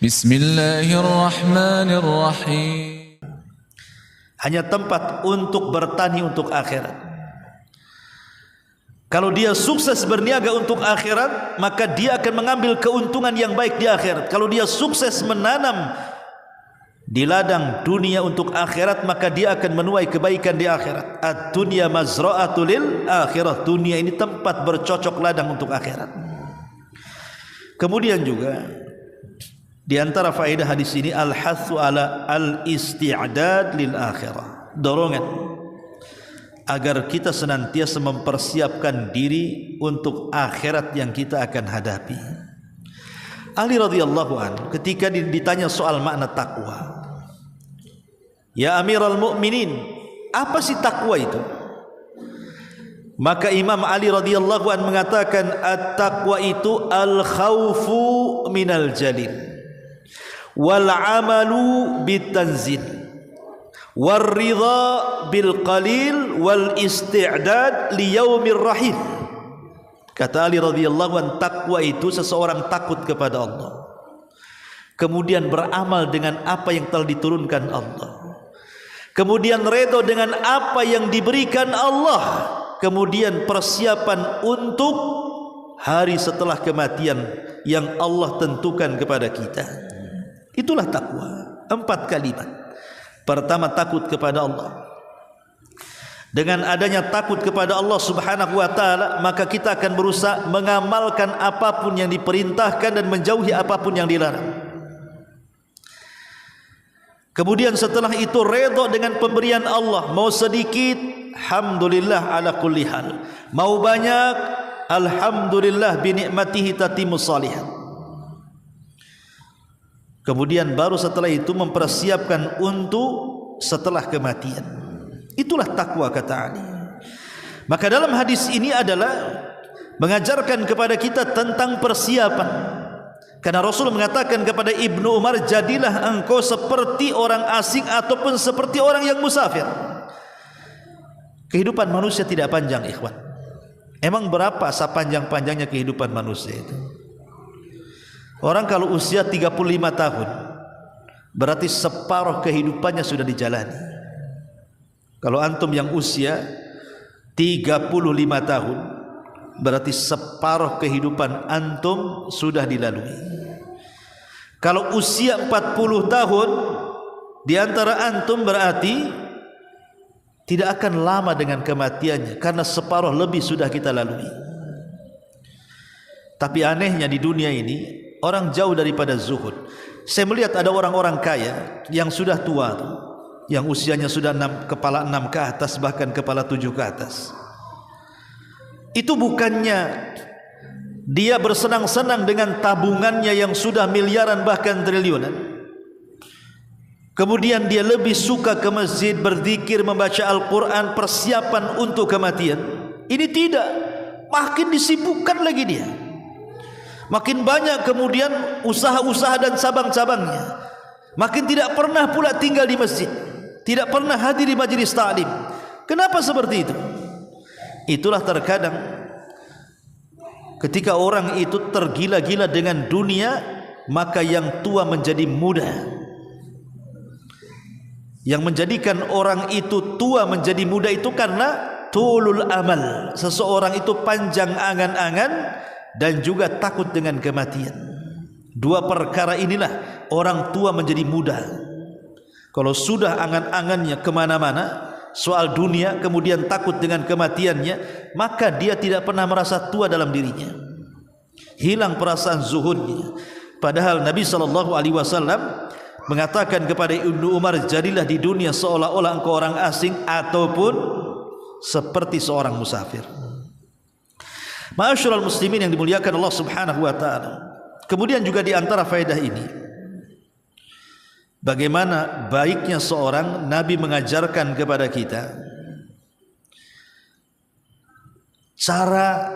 Bismillahirrahmanirrahim. Hanya tempat untuk bertani untuk akhirat. Kalau dia sukses berniaga untuk akhirat, maka dia akan mengambil keuntungan yang baik di akhirat. Kalau dia sukses menanam di ladang dunia untuk akhirat, maka dia akan menuai kebaikan di akhirat. Ad-dunya mazra'atul lil akhirat. Dunia ini tempat bercocok ladang untuk akhirat. Kemudian juga di antara faedah hadis ini al-hathu ala al-isti'dad lil akhirah. Dorongan agar kita senantiasa mempersiapkan diri untuk akhirat yang kita akan hadapi. Ali radhiyallahu anhu ketika ditanya soal makna takwa, ya Amirul Mukminin, apa sih takwa itu? Maka Imam Ali radhiyallahu anhu mengatakan, at-taqwa itu al-khawfu minal jalil wal amalu bitanzil wal ridha bil qalil wal isti'dad li yaumir rahil. Kata Ali radhiyallahu anhu, takwa itu seseorang takut kepada Allah, kemudian beramal dengan apa yang telah diturunkan Allah, kemudian redha dengan apa yang diberikan Allah, kemudian persiapan untuk hari setelah kematian yang Allah tentukan kepada kita. Itulah takwa. 4 kalimat. Pertama, takut kepada Allah. Dengan adanya takut kepada Allah subhanahu wa ta'ala, maka kita akan berusaha mengamalkan apapun yang diperintahkan dan menjauhi apapun yang dilarang. Kemudian setelah itu redha dengan pemberian Allah. Mau sedikit, alhamdulillah ala kulli hal. Mau banyak, alhamdulillah bi ni'matihi tatimmus shalihat. Kemudian baru setelah itu mempersiapkan untuk setelah kematian. Itulah takwa, kata Ali. Maka dalam hadis ini adalah mengajarkan kepada kita tentang persiapan. Karena Rasul mengatakan kepada Ibnu Umar, jadilah engkau seperti orang asing ataupun seperti orang yang musafir. Kehidupan manusia tidak panjang, ikhwan. Emang berapa sepanjang-panjangnya kehidupan manusia itu? Orang kalau usia 35 tahun, berarti separuh kehidupannya sudah dijalani. Kalau antum yang usia 35 tahun, berarti separuh kehidupan antum sudah dilalui. Kalau usia 40 tahun, di antara antum berarti tidak akan lama dengan kematiannya, karena separuh lebih sudah kita lalui. Tapi anehnya di dunia ini, orang jauh daripada zuhud. Saya melihat ada orang-orang kaya yang sudah tua, yang usianya sudah kepala 6 ke atas, bahkan kepala 7 ke atas. Itu bukannya dia bersenang-senang dengan tabungannya yang sudah miliaran bahkan triliunan. Kemudian dia lebih suka ke masjid, berzikir, membaca Al-Quran, persiapan untuk kematian. Ini tidak, makin disibukkan lagi dia. Makin banyak kemudian usaha-usaha dan cabang-cabangnya. Makin tidak pernah pula tinggal di masjid, tidak pernah hadir di majelis ta'lim. Kenapa seperti itu? Itulah terkadang ketika orang itu tergila-gila dengan dunia, maka yang tua menjadi muda. Yang menjadikan orang itu tua menjadi muda itu karena tulul amal. Seseorang itu panjang angan-angan dan juga takut dengan kematian. 2 perkara inilah orang tua menjadi muda. Kalau sudah angan-angannya kemana-mana soal dunia, kemudian takut dengan kematiannya, maka dia tidak pernah merasa tua dalam dirinya. Hilang perasaan zuhudnya. Padahal Nabi SAW mengatakan kepada Ibnu Umar, jadilah di dunia seolah-olah engkau orang asing ataupun seperti seorang musafir. Ma'asyiral muslimin yang dimuliakan Allah Subhanahu wa taala. Kemudian juga di antara faedah ini, bagaimana baiknya seorang nabi mengajarkan kepada kita cara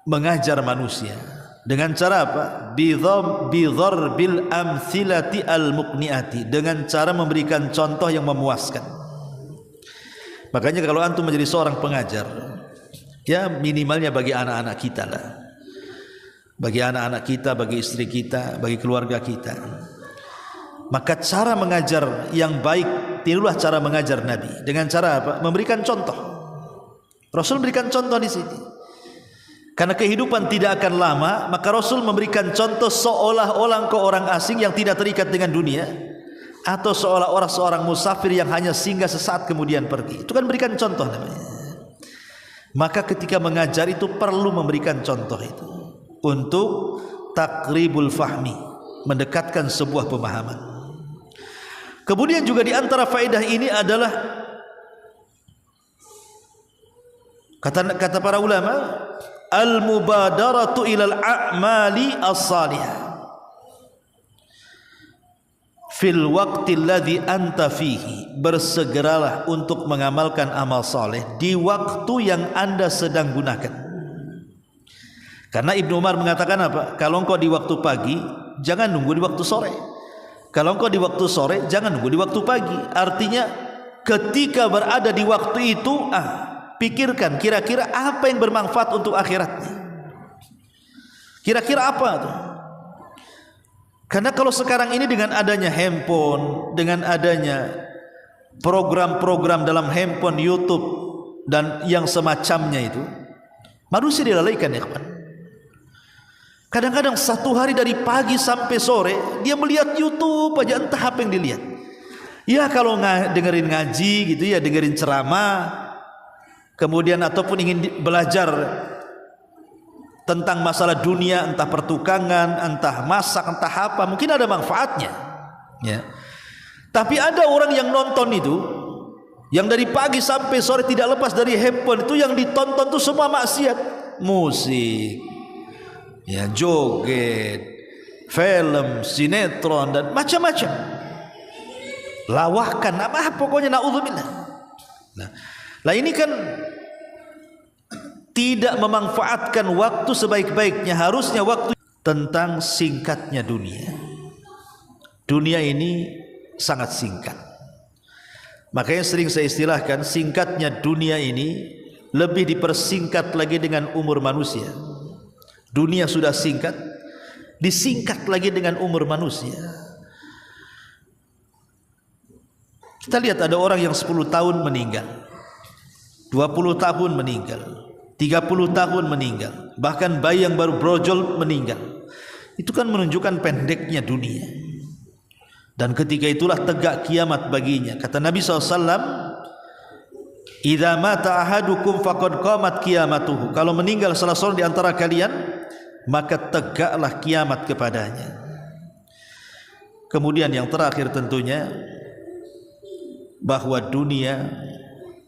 mengajar manusia. Dengan cara apa? Bidharbil amthilati al-muqniati, dengan cara memberikan contoh yang memuaskan. Makanya kalau antum menjadi seorang pengajar, ya minimalnya bagi anak-anak kita lah, bagi anak-anak kita, bagi istri kita, bagi keluarga kita. Maka cara mengajar yang baik, tirulah cara mengajar Nabi. Dengan cara apa? Memberikan contoh. Rasul memberikan contoh di sini. Karena kehidupan tidak akan lama, maka Rasul memberikan contoh seolah-olah engkau orang asing yang tidak terikat dengan dunia, atau seolah-olah seorang musafir yang hanya singgah sesaat kemudian pergi. Itu kan berikan contoh namanya. Maka ketika mengajar itu perlu memberikan contoh itu untuk takribul fahmi, mendekatkan sebuah pemahaman. Kemudian juga di antara faedah ini adalah kata para ulama, al-mubadaratu ilal a'mali as-salihah fil waqti alladhi anta fihi, bersegeralah untuk mengamalkan amal saleh di waktu yang Anda sedang gunakan. Karena Ibnu Umar mengatakan apa? Kalau engkau di waktu pagi, jangan nunggu di waktu sore. Kalau engkau di waktu sore, jangan nunggu di waktu pagi. Artinya ketika berada di waktu itu, pikirkan kira-kira apa yang bermanfaat untuk akhiratnya. Kira-kira apa tuh? Karena kalau sekarang ini dengan adanya handphone, dengan adanya program-program dalam handphone, YouTube dan yang semacamnya itu, manusia dilalaikan ya kawan. Kadang-kadang satu hari dari pagi sampai sore dia melihat YouTube aja, entah apa yang dilihat. Ya kalau dengerin ngaji gitu ya, dengerin ceramah, kemudian ataupun ingin belajar tentang masalah dunia, entah pertukangan, entah masak, entah apa, mungkin ada manfaatnya ya. Tapi ada orang yang nonton itu, yang dari pagi sampai sore tidak lepas dari handphone, itu yang ditonton itu semua maksiat, musik ya, joget, film, sinetron dan macam-macam, lawakan apa pokoknya, naudzubillah. Nah ini kan tidak memanfaatkan waktu sebaik-baiknya. Harusnya waktu tentang singkatnya dunia. Dunia ini sangat singkat. Makanya sering saya istilahkan, singkatnya dunia ini lebih dipersingkat lagi dengan umur manusia. Dunia sudah singkat, disingkat lagi dengan umur manusia. Kita lihat ada orang yang 10 tahun meninggal, 20 tahun meninggal, 30 tahun meninggal, bahkan bayi yang baru brojol meninggal. Itu kan menunjukkan pendeknya dunia. Dan ketika itulah tegak kiamat baginya. Kata Nabi SAW, idza mata ahadukum faqad qamat qiyamatuhu. Kalau meninggal salah seorang di antara kalian, maka tegaklah kiamat kepadanya. Kemudian yang terakhir tentunya, bahwa dunia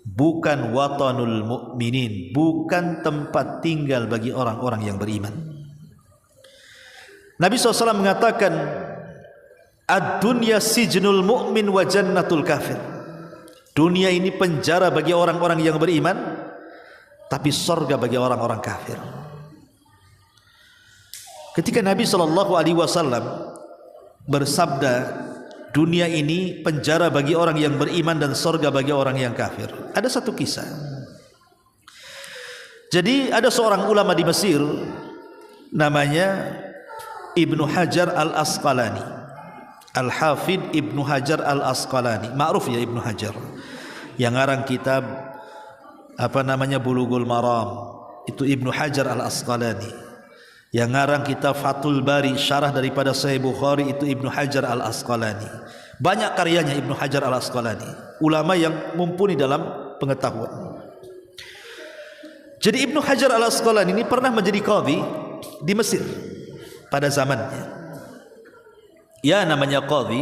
bukan watanul mu'minin, bukan tempat tinggal bagi orang-orang yang beriman. Nabi SAW mengatakan, ad-dunya sijnul mu'min wa jannatul kafir. Dunia ini penjara bagi orang-orang yang beriman, tapi surga bagi orang-orang kafir. Ketika Nabi SAW bersabda, dunia ini penjara bagi orang yang beriman dan surga bagi orang yang kafir, ada satu kisah. Jadi ada seorang ulama di Mesir namanya Ibnu Hajar al-Asqalani, Al-Hafidh Ibnu Hajar al-Asqalani, ma'ruf ya Ibnu Hajar, yang ngarang kitab Bulughul Maram, itu Ibnu Hajar al-Asqalani. Yang ngarang kitab Fathul Bari, syarah daripada Sahih Bukhari, itu Ibnu Hajar al-Asqalani. Banyak karyanya Ibnu Hajar al-Asqalani, ulama yang mumpuni dalam pengetahuan. Jadi Ibnu Hajar al-Asqalani ini pernah menjadi qadhi di Mesir pada zamannya. Ya, namanya qadhi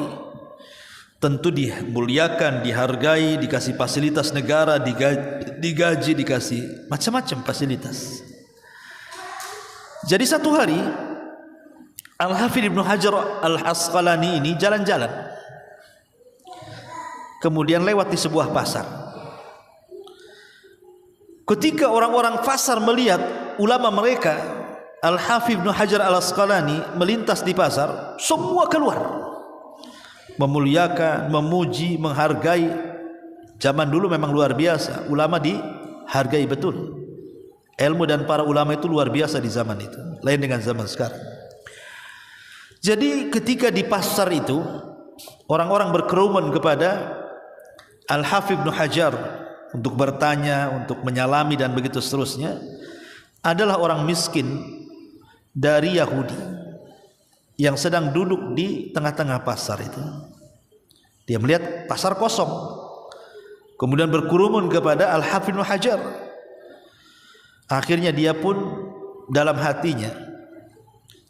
tentu dimuliakan, dihargai, dikasih fasilitas negara, digaji, dikasih macam-macam fasilitas. Jadi satu hari Al-Hafidh Ibnu Hajar al-Asqalani ini jalan-jalan, kemudian lewat di sebuah pasar. Ketika orang-orang pasar melihat ulama mereka, Al-Hafidh Ibnu Hajar al-Asqalani melintas di pasar, semua keluar memuliakan, memuji, menghargai. Zaman dulu memang luar biasa, ulama dihargai betul. Ilmu dan para ulama itu luar biasa di zaman itu, lain dengan zaman sekarang. Jadi ketika di pasar itu orang-orang berkerumun kepada Al-Hafidz Ibnu Hajar untuk bertanya, untuk menyalami dan begitu seterusnya, adalah orang miskin dari Yahudi yang sedang duduk di tengah-tengah pasar itu. Dia melihat pasar kosong, kemudian berkerumun kepada Al-Hafidz Ibnu Hajar. Akhirnya dia pun dalam hatinya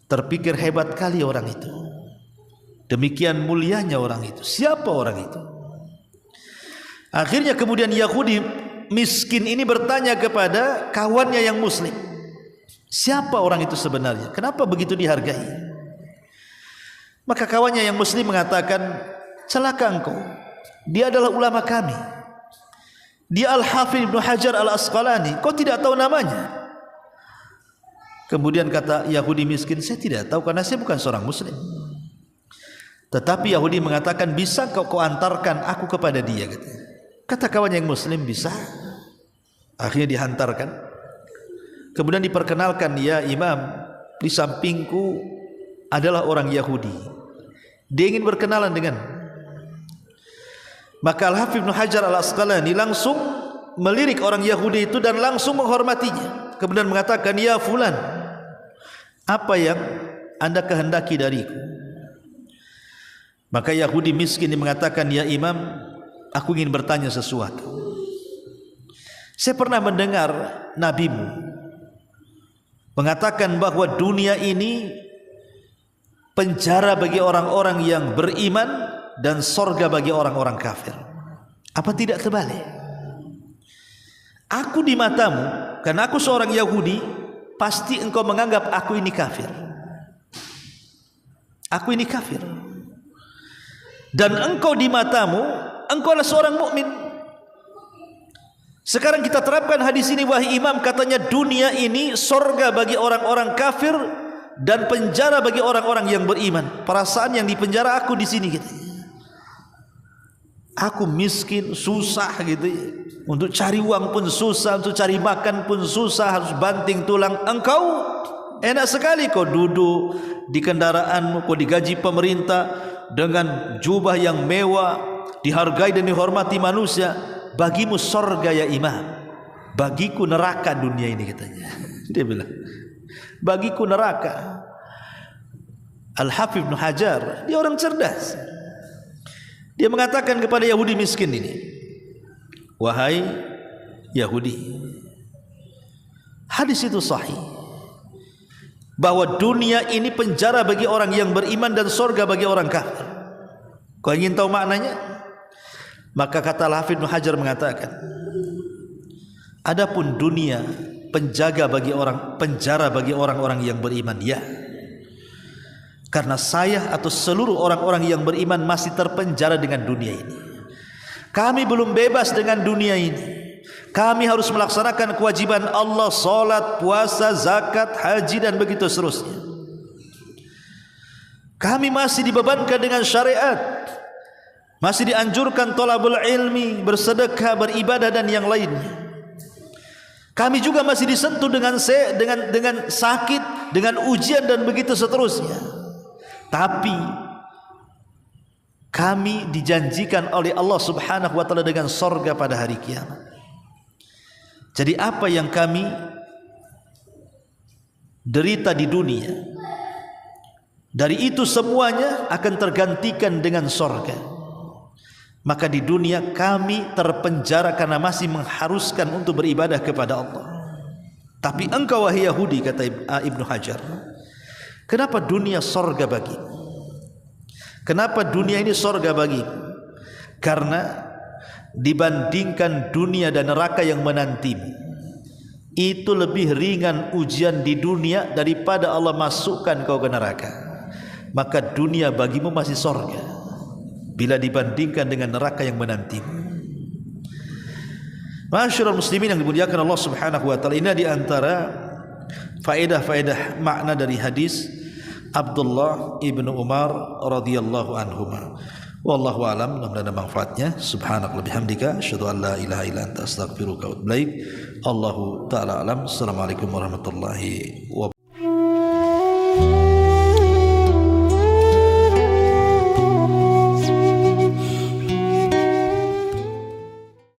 terpikir, hebat kali orang itu, demikian mulianya orang itu, siapa orang itu? Akhirnya kemudian Yahudi miskin ini bertanya kepada kawannya yang muslim, siapa orang itu sebenarnya, kenapa begitu dihargai? Maka kawannya yang muslim mengatakan, celaka engkau, dia adalah ulama kami, dia Al-Hafidz Ibnu Hajar Al-Asqalani, kau tidak tahu namanya? Kemudian kata Yahudi miskin, saya tidak tahu karena saya bukan seorang muslim. Tetapi Yahudi mengatakan, bisa kau antarkan aku kepada dia? Kata kawannya yang muslim, bisa. Akhirnya dihantarkan. Kemudian diperkenalkan, ya imam, di sampingku adalah orang Yahudi, dia ingin berkenalan dengan. Maka Al-Hafidz Ibnu Hajar Al-Asqalani langsung melirik orang Yahudi itu dan langsung menghormatinya. Kemudian mengatakan, ya fulan, apa yang anda kehendaki dariku? Maka Yahudi miskin ini mengatakan, ya imam, aku ingin bertanya sesuatu. Saya pernah mendengar nabimu mengatakan bahwa dunia ini penjara bagi orang-orang yang beriman dan sorga bagi orang-orang kafir. Apa tidak terbalik? Aku di matamu, karena aku seorang Yahudi, pasti engkau menganggap aku ini kafir. Aku ini kafir. Dan engkau di matamu, engkau adalah seorang mukmin. Sekarang kita terapkan hadis ini, wahai imam, katanya dunia ini sorga bagi orang-orang kafir dan penjara bagi orang-orang yang beriman. Perasaan yang di penjara aku di sini gitu. Aku miskin, susah gitu ya. Untuk cari uang pun susah, untuk cari makan pun susah, harus banting tulang. Engkau enak sekali, kau duduk di kendaraanmu, kau digaji pemerintah dengan jubah yang mewah, dihargai dan dihormati manusia. Bagimu sorga ya imam, bagiku neraka dunia ini, katanya. Dia bilang, bagiku neraka. Al-Hafidz Ibnu Hajar, dia orang cerdas. Dia mengatakan kepada Yahudi miskin ini, wahai Yahudi, hadis itu sahih, bahwa dunia ini penjara bagi orang yang beriman dan surga bagi orang kafir. Kau ingin tahu maknanya? Maka kata Al-Hafidz Ibnu Hajar mengatakan, adapun dunia penjara bagi orang-orang yang beriman, ya. Karena saya atau seluruh orang-orang yang beriman masih terpenjara dengan dunia ini. Kami belum bebas dengan dunia ini. Kami harus melaksanakan kewajiban Allah, salat, puasa, zakat, haji dan begitu seterusnya. Kami masih dibebankan dengan syariat, masih dianjurkan thalabul ilmi, bersedekah, beribadah dan yang lainnya. Kami juga masih disentuh dengan sakit, dengan ujian dan begitu seterusnya. Tapi kami dijanjikan oleh Allah Subhanahu wa taala dengan surga pada hari kiamat. Jadi apa yang kami derita di dunia, dari itu semuanya akan tergantikan dengan surga. Maka di dunia kami terpenjara karena masih mengharuskan untuk beribadah kepada Allah. Tapi engkau wahai Yahudi, kata Ibnu Hajar, kenapa dunia sorga bagimu? Kenapa dunia ini sorga bagimu? Karena dibandingkan dunia dan neraka yang menantimu, itu lebih ringan ujian di dunia daripada Allah masukkan kau ke neraka. Maka dunia bagimu masih sorga bila dibandingkan dengan neraka yang menantimu. Masyarul muslimin yang dimuliakan Allah Subhanahu wa taala, ini di antara faedah-faedah makna dari hadis Abdullah ibnu Umar radhiyallahu anhuma. Wallahu alam, mudah-mudahan ada manfaatnya. Subhanakallahumma bihamdika asyhadu an la ilaha illa anta astaghfiruka wa atubu ilaik. Allahu taala alam. Assalamualaikum warahmatullahi wabarakatuh.